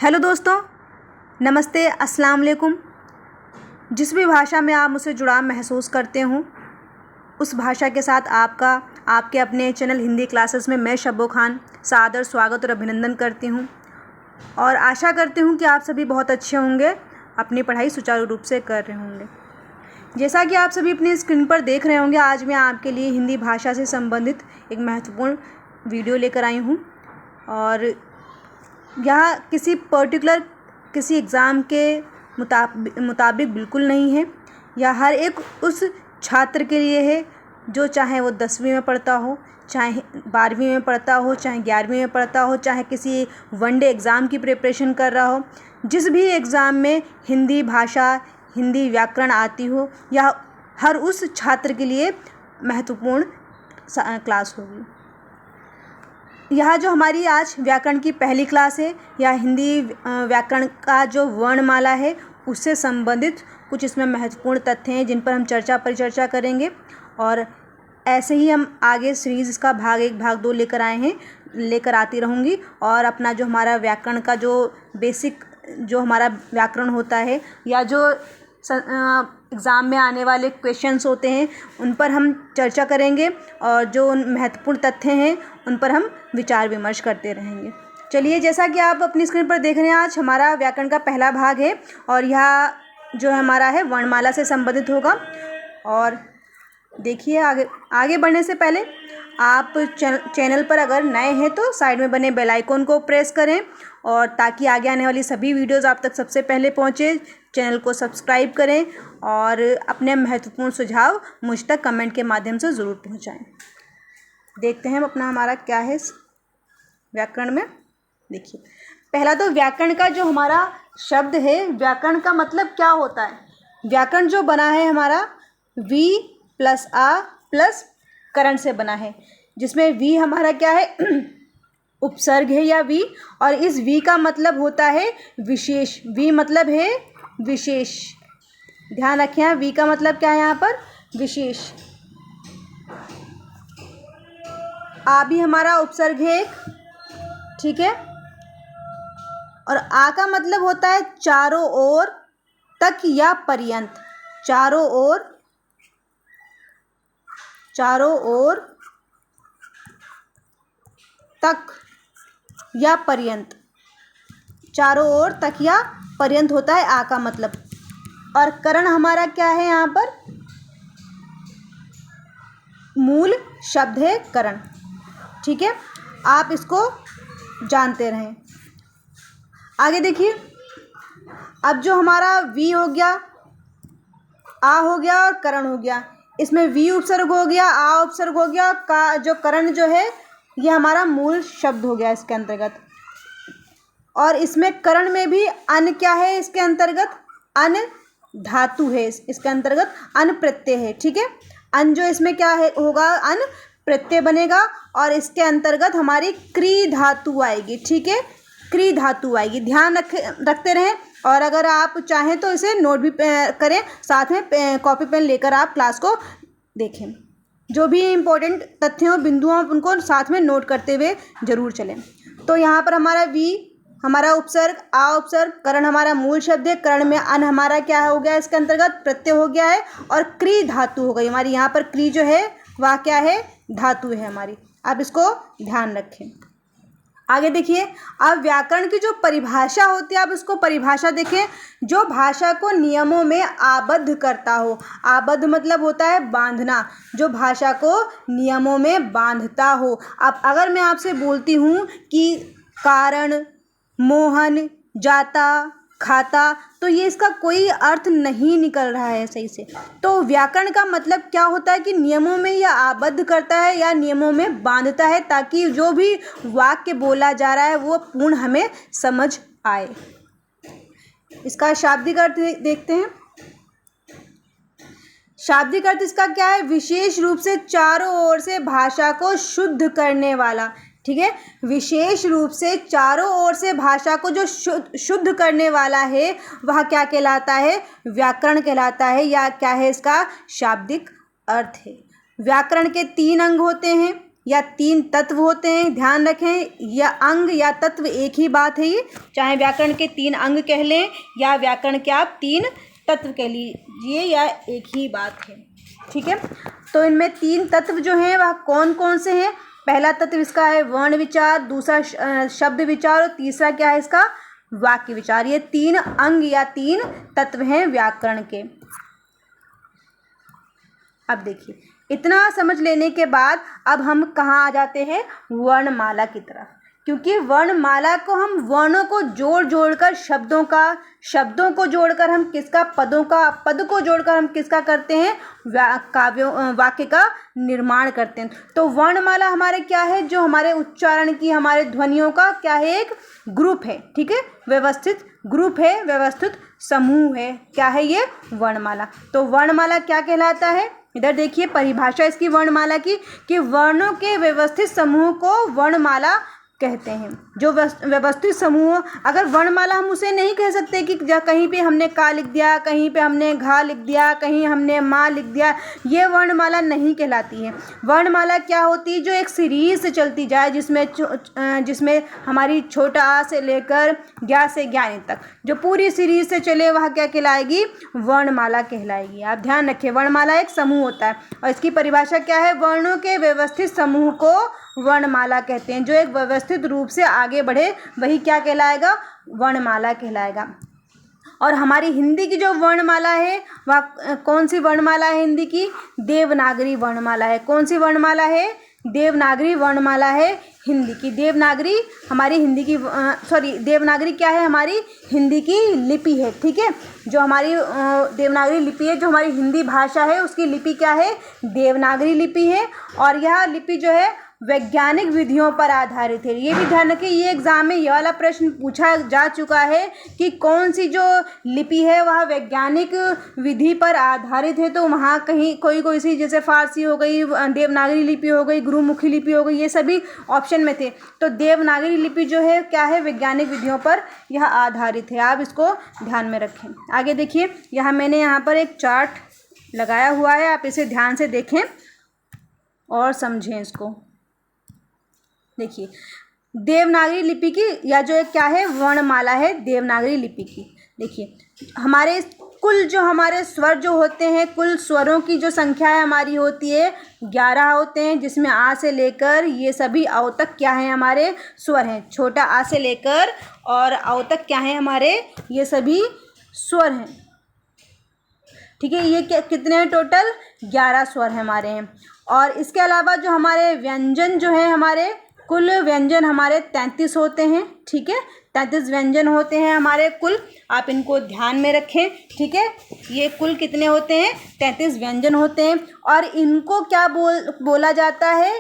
Hello दोस्तों, नमस्ते, अस्सलाम वालेकुम। जिस भी भाषा में आप मुझसे जुड़ाव महसूस करते हों, उस भाषा के साथ आपके अपने चैनल हिंदी क्लासेस में मैं शब्बो खान सादर स्वागत और अभिनंदन करती हूं और आशा करती हूं कि आप सभी बहुत अच्छे होंगे, अपनी पढ़ाई सुचारू रूप से कर रहे होंगे। जैसा कि आप सभी अपनी स्क्रीन पर देख रहे होंगे, आज मैं आपके लिए हिंदी भाषा से संबंधित एक महत्वपूर्ण वीडियो लेकर आई हूँ और यहाँ किसी एग्ज़ाम के मुताबिक बिल्कुल नहीं है। यह हर एक उस छात्र के लिए है जो चाहे वो 10वीं में पढ़ता हो, चाहे 12वीं में पढ़ता हो, चाहे 11वीं में पढ़ता हो, चाहे किसी वनडे एग्ज़ाम की प्रिपरेशन कर रहा हो। जिस भी एग्ज़ाम में हिंदी भाषा, हिंदी व्याकरण आती हो, यह हर उस छात्र के लिए महत्वपूर्ण क्लास होगी। यह जो हमारी आज व्याकरण की पहली क्लास है, यह हिंदी व्याकरण का जो वर्णमाला है उससे संबंधित कुछ इसमें महत्वपूर्ण तथ्य हैं जिन पर हम परिचर्चा करेंगे और ऐसे ही हम आगे सीरीज़ इसका भाग 1 भाग 2 लेकर आती रहूँगी और अपना जो हमारा व्याकरण का जो बेसिक जो हमारा व्याकरण होता है या जो एग्ज़ाम में आने वाले क्वेश्चंस होते हैं उन पर हम चर्चा करेंगे और जो महत्वपूर्ण तथ्य हैं उन पर हम विचार विमर्श करते रहेंगे। चलिए, जैसा कि आप अपनी स्क्रीन पर देख रहे हैं, आज हमारा व्याकरण का पहला भाग है और यह जो हमारा है वर्णमाला से संबंधित होगा। और देखिए, आगे बढ़ने से पहले आप चैनल पर अगर नए हैं तो साइड में बने बेल आइकन को प्रेस करें और ताकि आगे आने वाली सभी वीडियोज़ आप तक सबसे पहले पहुँचे। चैनल को सब्सक्राइब करें और अपने महत्वपूर्ण सुझाव मुझ तक कमेंट के माध्यम से ज़रूर पहुँचाएं। देखते हैं हमारा क्या है व्याकरण में। देखिए, पहला तो व्याकरण का जो हमारा शब्द है, व्याकरण का मतलब क्या होता है। व्याकरण जो बना है हमारा वी प्लस आ प्लस करण से बना है, जिसमें वी हमारा क्या है उपसर्ग है या वी, और इस वी का मतलब होता है विशेष। वी मतलब है विशेष, ध्यान रखें, वी का मतलब क्या है यहाँ पर विशेष। आ भी हमारा उपसर्ग है एक, ठीक है, और आ का मतलब होता है चारों ओर तक या पर्यंत। चारों ओर तक या पर्यंत, चारों ओर तक या पर्यंत होता है आ का मतलब। और करण हमारा क्या है यहाँ पर, मूल शब्द है करण, ठीक है, आप इसको जानते रहें। आगे देखिए, अब जो हमारा वी हो गया, आ हो गया और करण हो गया, इसमें वी उपसर्ग हो गया, आ उपसर्ग हो गया, का जो करण जो है ये हमारा मूल शब्द हो गया इसके अंतर्गत। और इसमें करण में भी अन क्या है इसके अंतर्गत, अन धातु है, इसके अंतर्गत अन प्रत्यय है, ठीक है। अन जो इसमें क्या है होगा, अन प्रत्यय बनेगा और इसके अंतर्गत हमारी क्री धातु आएगी, ठीक है, क्री धातु आएगी। ध्यान रखते रहें और अगर आप चाहें तो इसे नोट भी करें, साथ में कॉपी पेन लेकर आप क्लास को देखें। जो भी इम्पोर्टेंट तथ्य हो, बिंदु हो, उनको साथ में नोट करते हुए जरूर चलें। तो यहाँ पर हमारा वी हमारा उपसर्ग, आ उपसर्ग, करण हमारा मूल शब्द है, करण में अन हमारा क्या हो गया इसके अंतर्गत प्रत्यय हो गया है और क्री धातु हो गई हमारी। यहाँ पर क्री जो है वह क्या है, धातु है हमारी। आप इसको ध्यान रखें। आगे देखिए, अब व्याकरण की जो परिभाषा होती है, आप इसको परिभाषा देखें, जो भाषा को नियमों में आबद्ध करता हो। आबद्ध मतलब होता है बांधना, जो भाषा को नियमों में बांधता हो। अब अगर मैं आपसे बोलती हूँ कि कारण, मोहन, जाता, खाता, तो ये इसका कोई अर्थ नहीं निकल रहा है सही से। तो व्याकरण का मतलब क्या होता है कि नियमों में या आबद्ध करता है या नियमों में बांधता है, ताकि जो भी वाक्य बोला जा रहा है वो पूर्ण हमें समझ आए। इसका शाब्दिक अर्थ देखते हैं। शाब्दिक अर्थ इसका क्या है, विशेष रूप से चारों ओर से भाषा को शुद्ध करने वाला, ठीक है, विशेष रूप से चारों ओर से भाषा को जो शुद्ध करने वाला है वह क्या कहलाता है, व्याकरण कहलाता है, या क्या है इसका शाब्दिक अर्थ है। व्याकरण के 3 अंग होते हैं, या 3 तत्व होते हैं, ध्यान रखें। या अंग या तत्व एक ही बात है ये, चाहे व्याकरण के 3 अंग कह लें या व्याकरण के आप 3 तत्व कह लीजिए, या एक ही बात है, ठीक है। तो इनमें 3 तत्व जो हैं वह कौन कौन से हैं? पहला तत्व इसका है वर्ण विचार, दूसरा शब्द विचार और तीसरा क्या है इसका? वाक्य विचार। ये 3 अंग या 3 तत्व हैं व्याकरण के। अब देखिए, इतना समझ लेने के बाद अब हम कहाँ आ जाते हैं? वर्णमाला की तरफ। क्योंकि वर्णमाला को हम वर्णों को जोड़ कर शब्दों को जोड़कर हम किसका? पद को जोड़कर हम किसका करते हैं? वाक्य का निर्माण करते हैं। तो वर्णमाला हमारे क्या है? जो हमारे उच्चारण की, हमारे ध्वनियों का क्या है? एक ग्रुप है, ठीक है, व्यवस्थित ग्रुप है, व्यवस्थित समूह है। क्या है ये? वर्णमाला। तो वर्णमाला क्या कहलाता है? इधर देखिए परिभाषा इसकी वर्णमाला की, कि वर्णों के व्यवस्थित समूह को वर्णमाला कहते हैं। जो व्यवस्थित समूह, अगर वर्णमाला हम उसे नहीं कह सकते कि कहीं पे हमने का लिख दिया, कहीं पे हमने घा लिख दिया, कहीं हमने माँ लिख दिया, ये वर्णमाला नहीं कहलाती है। वर्णमाला क्या होती है? जो एक सीरीज से चलती जाए, जिसमें हमारी छोटा आ से लेकर ज्ञा से ज्ञानी तक जो पूरी सीरीज से चले, वह क्या कहलाएगी? वर्णमाला कहलाएगी। आप ध्यान रखिए, वर्णमाला एक समूह होता है और इसकी परिभाषा क्या है? वर्णों के व्यवस्थित समूह को वर्णमाला कहते हैं। जो एक व्यवस्थित रूप से आगे बढ़े वही क्या कहलाएगा? वर्णमाला कहलाएगा। और हमारी हिंदी की जो वर्णमाला है वह कौन सी वर्णमाला है? हिंदी की देवनागरी वर्णमाला है। कौन सी वर्णमाला है? देवनागरी वर्णमाला है हिंदी की। देवनागरी हमारी हिंदी की देवनागरी क्या है? हमारी हिंदी की लिपि है, ठीक है। जो हमारी देवनागरी लिपि है, जो हमारी हिंदी भाषा है, उसकी लिपि क्या है? देवनागरी लिपि है। और यह लिपि जो है वैज्ञानिक विधियों पर आधारित है। ये भी ध्यान रखिए, ये एग्जाम में ये वाला प्रश्न पूछा जा चुका है कि कौन सी जो लिपि है वह वैज्ञानिक विधि पर आधारित है। तो वहाँ कहीं कोई सी, जैसे फारसी हो गई, देवनागरी लिपि हो गई, गुरुमुखी लिपि हो गई, ये सभी ऑप्शन में थे। तो देवनागरी लिपि जो है क्या है? वैज्ञानिक विधियों पर यह आधारित है। आप इसको ध्यान में रखें। आगे देखिए, मैंने यहाँ पर एक चार्ट लगाया हुआ है, आप इसे ध्यान से देखें और समझें इसको। देखिए, देवनागरी लिपि की, या जो एक क्या है? वर्णमाला है देवनागरी लिपि की। देखिए, हमारे स्वर जो होते हैं, कुल स्वरों की जो संख्या है हमारी होती है 11 होते हैं, जिसमें आ से लेकर ये सभी औ तक क्या है? हमारे स्वर हैं। छोटा आ से लेकर और औ तक क्या है? हमारे ये सभी स्वर हैं, ठीक है। ये कितने हैं? टोटल 11 स्वर हमारे हैं। और इसके अलावा जो हमारे व्यंजन जो है, हमारे कुल व्यंजन हमारे 33 होते हैं, ठीक है। 33 व्यंजन होते हैं हमारे कुल, आप इनको ध्यान में रखें, ठीक है। ये कुल कितने होते हैं? 33 व्यंजन होते हैं। और इनको क्या बोला जाता है?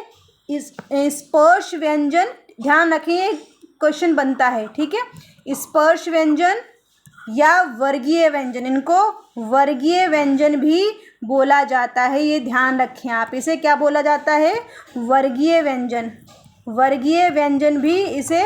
स्पर्श व्यंजन। ध्यान रखिए, क्वेश्चन बनता है, ठीक है। स्पर्श व्यंजन या वर्गीय व्यंजन, इनको वर्गीय व्यंजन भी बोला जाता है। ये ध्यान रखें आप, इसे क्या बोला जाता है? वर्गीय व्यंजन। वर्गीय व्यंजन भी इसे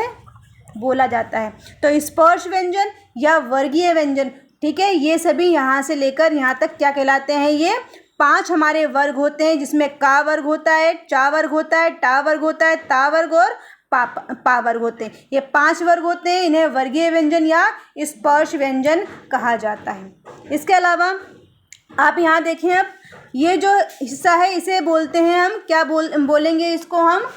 बोला जाता है। तो स्पर्श व्यंजन या वर्गीय व्यंजन, ठीक है, ये सभी यहाँ से लेकर यहाँ तक क्या कहलाते हैं? ये 5 हमारे वर्ग होते हैं, जिसमें का वर्ग होता है, चा वर्ग होता है, टा वर्ग होता है, ता वर्ग और पा वर्ग होते हैं। ये 5 वर्ग होते हैं, इन्हें वर्गीय व्यंजन या स्पर्श व्यंजन कहा जाता है। इसके अलावा आप यहाँ देखें, अब ये जो हिस्सा है इसे बोलते हैं हम क्या बोलेंगे इसको हम?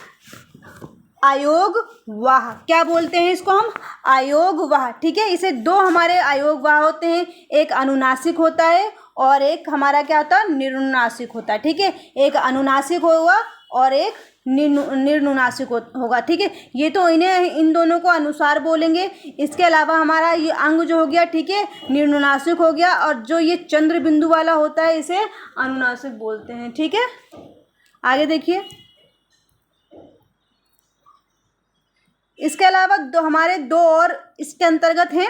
आयोग वाह। क्या बोलते हैं इसको हम? आयोग वाह, ठीक है। इसे 2 हमारे आयोग वाह होते हैं, एक अनुनासिक होता है और एक हमारा क्या होता है? निर्नुनासिक होता है, ठीक है। एक अनुनासिक होगा और एक निर्नुनासिक होगा, ठीक है। ये तो इन दोनों को अनुसार बोलेंगे। इसके अलावा हमारा ये अंग जो हो गया, ठीक है, निर्नुनासिक हो गया, और जो ये चंद्र बिंदु वाला होता है इसे अनुनासिक बोलते हैं, ठीक है। आगे देखिए, इसके अलावा हमारे 2 और इसके अंतर्गत हैं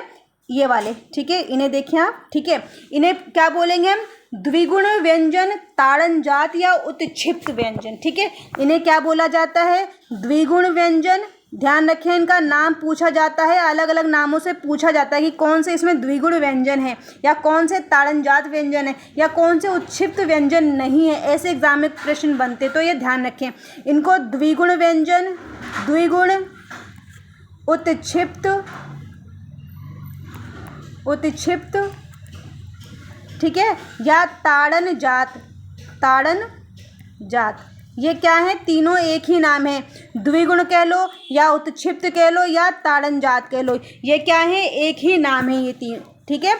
ये वाले, ठीक है। इन्हें देखिए आप, ठीक है। इन्हें क्या बोलेंगे हम? द्विगुण व्यंजन, ताड़न जात या उत्क्षिप्त व्यंजन, ठीक है। इन्हें क्या बोला जाता है? द्विगुण व्यंजन, ध्यान रखें, इनका नाम पूछा जाता है, अलग अलग नामों से पूछा जाता है कि कौन से इसमें द्विगुण व्यंजन है, या कौन से ताड़नजात व्यंजन है, या कौन से उत्क्षिप्त व्यंजन नहीं है। ऐसे एग्जाम में प्रश्न बनते, तो ये ध्यान रखें। इनको द्विगुण व्यंजन, द्विगुण, उत्क्षिप्त, उत्क्षिप्त, ठीक है, या ताड़नजात, ताड़नजात, ये क्या है, तीनों एक ही नाम है। द्विगुण कह लो या उत्क्षिप्त कह लो या ताड़नजात कह लो, ये क्या है, एक ही नाम है ये तीन, ठीक है।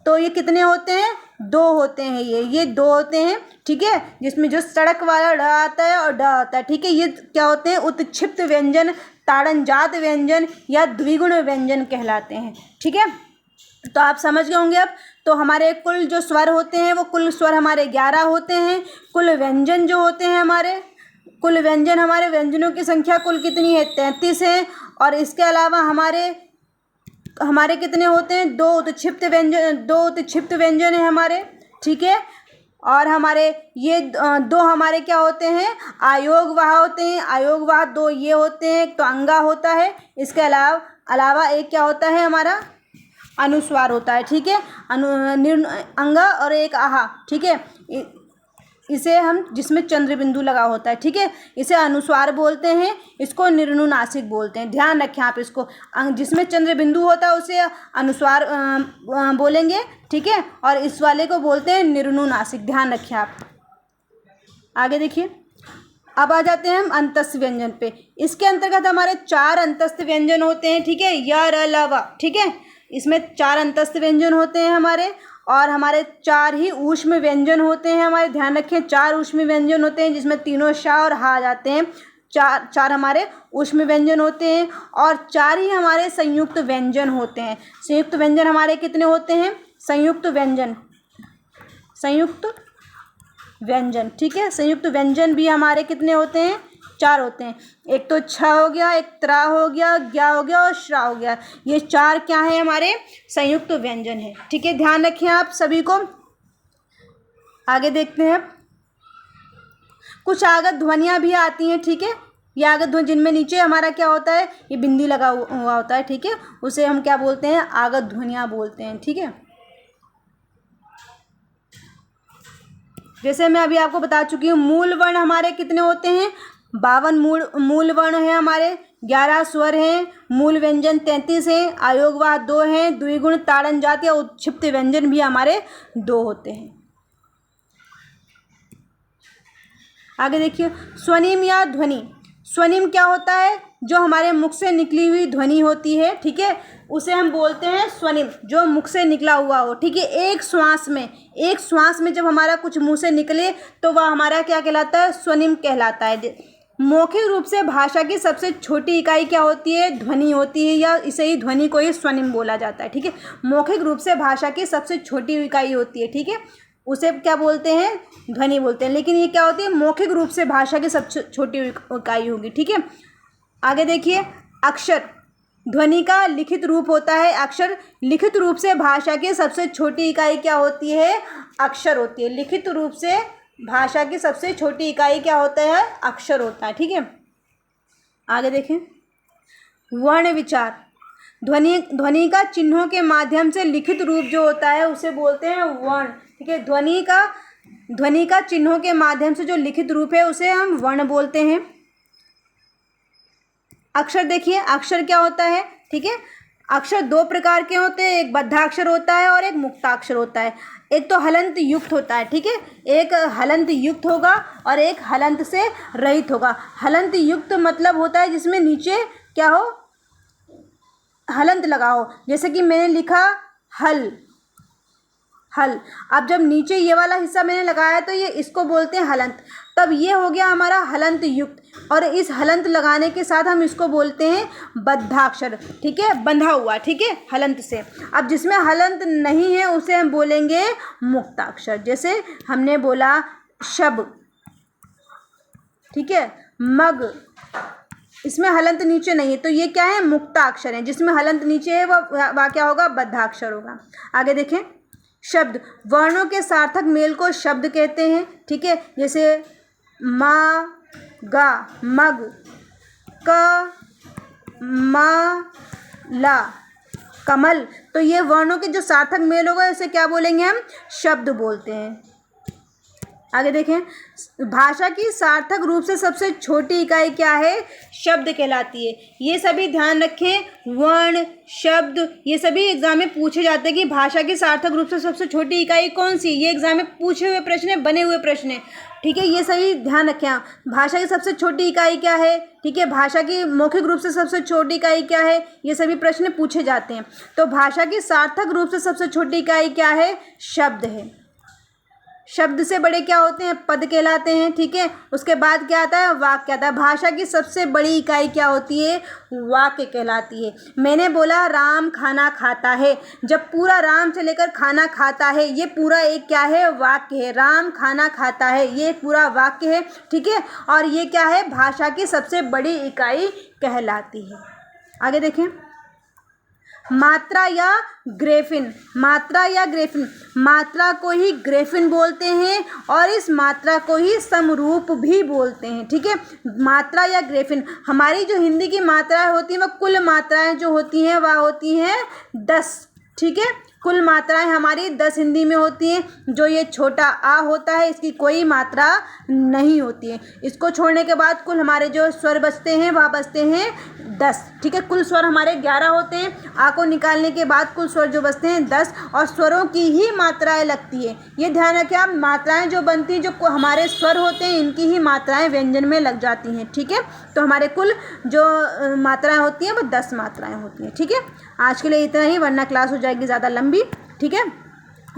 तो ये कितने होते हैं, दो होते हैं, ये दो होते हैं, ठीक है, जिसमें जो सड़क वाला ढ आता है और ड आता है, ठीक है। ये क्या होते हैं, उत्क्षिप्त व्यंजन, ताड़नजात व्यंजन या द्विगुण व्यंजन कहलाते हैं, ठीक है। तो आप समझ गए होंगे अब। तो हमारे कुल जो स्वर होते हैं वो कुल स्वर हमारे 11 होते हैं। कुल व्यंजन जो होते हैं हमारे, कुल व्यंजन, हमारे व्यंजनों की संख्या कुल कितनी है, 33 है। और इसके अलावा हमारे कितने होते हैं, दो उत्क्षिप्त व्यंजन है हमारे, ठीक है। और हमारे ये दो हमारे क्या होते हैं, आयोगवाह होते हैं। आयोगवाह दो ये होते हैं, एक तो अंगा होता है, इसके अलावा एक क्या होता है हमारा, अनुस्वार होता है, ठीक है। अंगा और एक आहा, ठीक है। इसे हम, जिसमें चंद्र बिंदु लगा होता है, ठीक है, इसे अनुस्वार बोलते हैं, इसको निर्नुनासिक बोलते हैं। ध्यान रखें आप इसको, जिसमें चंद्र बिंदु होता है उसे अनुस्वार बोलेंगे, ठीक है, और इस वाले को बोलते हैं निर्नुनासिक। ध्यान रखें आप। आगे देखिए, अब आ जाते हैं हम अंतस्थ व्यंजन पे। इसके अंतर्गत हमारे 4 अंतस्थ व्यंजन होते हैं, ठीक है, य, र, ल, व, ठीक है। इसमें 4 अंतस्थ व्यंजन होते हैं हमारे, और हमारे 4 ही ऊष्म व्यंजन होते हैं हमारे। ध्यान रखें, 4 ऊष्म व्यंजन होते हैं, जिसमें तीनों श और हा आ जाते हैं। चार हमारे ऊष्म व्यंजन होते हैं, और 4 ही हमारे संयुक्त व्यंजन होते हैं। संयुक्त व्यंजन हमारे कितने होते हैं, संयुक्त व्यंजन, ठीक है। संयुक्त व्यंजन भी हमारे कितने होते हैं, 4 होते हैं। एक तो छ हो गया, एक त्रा हो गया, ज्ञा हो गया और श्रा हो गया। ये 4 क्या है, हमारे संयुक्त व्यंजन है, ठीक है। ध्यान रखें आप सभी को। आगे देखते हैं, कुछ आगत ध्वनियाँ भी आती हैं, ठीक है। ये आगत ध्वनि, जिनमें नीचे हमारा क्या होता है, ये बिंदी लगा हुआ होता है, ठीक है, उसे हम क्या बोलते हैं, आगत ध्वनियाँ बोलते हैं, ठीक है। जैसे मैं अभी आपको बता चुकी हूँ, मूल वर्ण हमारे कितने होते हैं, 52 मूल वर्ण है हमारे, 11 स्वर हैं, मूल व्यंजन 33 हैं, आयोगवाह 2 हैं, द्विगुण, ताड़नजात या उत्क्षिप्त व्यंजन भी हमारे 2 होते हैं। आगे देखिए, स्वनिम या ध्वनि। स्वनिम क्या होता है, जो हमारे मुख से निकली हुई ध्वनि होती है, ठीक है, उसे हम बोलते हैं स्वनिम, जो मुख से निकला हुआ हो, ठीक है। एक श्वास में जब हमारा कुछ मुंह से निकले तो वह हमारा क्या कहलाता है, स्वनिम कहलाता है। मौखिक रूप से भाषा की सबसे छोटी इकाई क्या होती है, ध्वनि होती है, या इसे ही ध्वनि को ही स्वनिम बोला जाता है, ठीक है। मौखिक रूप से भाषा की सबसे छोटी इकाई होती है, ठीक है, उसे क्या बोलते हैं, ध्वनि बोलते हैं। लेकिन ये क्या होती है, मौखिक रूप से भाषा की सबसे छोटी इकाई होगी, ठीक है। आगे देखिए, अक्षर ध्वनि का लिखित रूप होता है। अक्षर लिखित रूप से भाषा की सबसे छोटी इकाई क्या होती है, अक्षर होती है। लिखित रूप से भाषा की सबसे छोटी इकाई क्या होता है, अक्षर होता है, ठीक है। आगे देखें, वर्ण विचार। ध्वनि का चिन्हों के माध्यम से लिखित रूप जो होता है उसे बोलते हैं वर्ण, ठीक है। ध्वनि का चिन्हों के माध्यम से जो लिखित रूप है उसे हम वर्ण बोलते हैं। अक्षर देखिए, अक्षर क्या होता है, ठीक है। अक्षर 2 प्रकार के होते हैं, एक बद्धाक्षर होता है और एक मुक्ताक्षर होता है। एक तो हलंत युक्त होता है, ठीक है, एक हलंत युक्त होगा और एक हलंत से रहित होगा। हलंत युक्त मतलब होता है जिसमें नीचे क्या हो, हलंत लगा हो। जैसे कि मैंने लिखा हल, अब जब नीचे ये वाला हिस्सा मैंने लगाया तो ये इसको बोलते हैं हलंत, तब ये हो गया हमारा हलंत युक्त। और इस हलंत लगाने के साथ हम इसको बोलते हैं बद्धाक्षर, ठीक है, बंधा हुआ, ठीक है, हलंत से। अब जिसमें हलंत नहीं है उसे हम बोलेंगे मुक्ताक्षर। जैसे हमने बोला शब, ठीक है, मग, इसमें हलंत नीचे नहीं है तो ये क्या है, मुक्ताक्षर है। जिसमें हलंत नीचे है वह क्या होगा, बद्धाक्षर होगा। आगे देखें, शब्द, वर्णों के सार्थक मेल को शब्द कहते हैं, ठीक है। जैसे मा, गा, मग, क, माला, कमल। तो ये वर्णों के जो सार्थक मेल होगा इसे क्या बोलेंगे हम? शब्द बोलते हैं। आगे देखें, भाषा की सार्थक रूप से सबसे छोटी इकाई क्या है? शब्द कहलाती है। ये सभी ध्यान रखें, वर्ण, शब्द, ये सभी एग्जाम में पूछे जाते हैं कि भाषा की सार्थक रूप से सबसे छोटी इकाई कौन सी? ये एग्जाम में पूछे हुए प्रश्न है, बने हुए प्रश्न है, ठीक है। ये सभी ध्यान रखें आप। भाषा की सबसे छोटी इकाई क्या है? ठीक है, भाषा की मौखिक रूप से सबसे छोटी इकाई क्या है? ये सभी प्रश्न पूछे जाते हैं। तो भाषा की सार्थक रूप से सबसे छोटी इकाई क्या है? शब्द है। शब्द से बड़े क्या होते हैं? पद कहलाते हैं, ठीक है। उसके बाद क्या आता है? वाक्य आता है। भाषा की सबसे बड़ी इकाई क्या होती है? वाक्य कहलाती है। मैंने बोला राम खाना खाता है, जब पूरा राम से लेकर खाना खाता है, ये पूरा एक क्या है? वाक्य है। राम खाना खाता है, ये एक पूरा वाक्य है, ठीक है। और ये क्या है? भाषा की सबसे बड़ी इकाई कहलाती है। आगे देखें, मात्रा या ग्रेफिन। मात्रा या ग्रेफिन, मात्रा को ही ग्रेफिन बोलते हैं और इस मात्रा को ही समरूप भी बोलते हैं, ठीक है। मात्रा या ग्रेफिन, हमारी जो हिंदी की मात्राएं होती हैं वह कुल मात्राएं जो होती हैं वह होती हैं 10, ठीक है। कुल मात्राएं हमारी 10 हिंदी में होती हैं। जो ये छोटा आ होता है इसकी कोई मात्रा नहीं होती है। इसको छोड़ने के बाद कुल हमारे जो स्वर बचते हैं वह बचते हैं 10, ठीक है। कुल स्वर हमारे 11 होते हैं। आ को निकालने के बाद कुल स्वर जो बचते हैं 10, और स्वरों की ही मात्राएं लगती है। ये ध्यान रखें आप, मात्राएं जो बनती हैं, जो हमारे स्वर होते हैं इनकी ही मात्राएं व्यंजन में लग जाती हैं, ठीक है। तो हमारे कुल जो मात्राएं होती हैं वो 10 मात्राएं होती हैं, ठीक है। आज के लिए इतना ही, वरना क्लास हो जाएगी ज़्यादा लंबी, ठीक है।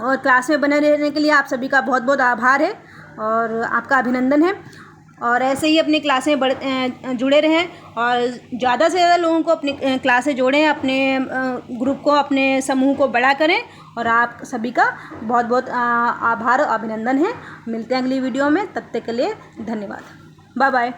और क्लास में बने रहने के लिए आप सभी का बहुत बहुत आभार है और आपका अभिनंदन है। और ऐसे ही अपनी क्लासें जुड़े रहें और ज़्यादा से ज़्यादा लोगों को अपनी क्लासें जोड़ें, अपने ग्रुप को, अपने समूह को बड़ा करें। और आप सभी का बहुत बहुत आभार और अभिनंदन है। मिलते हैं अगली वीडियो में, तब तक के लिए धन्यवाद। Bye bye.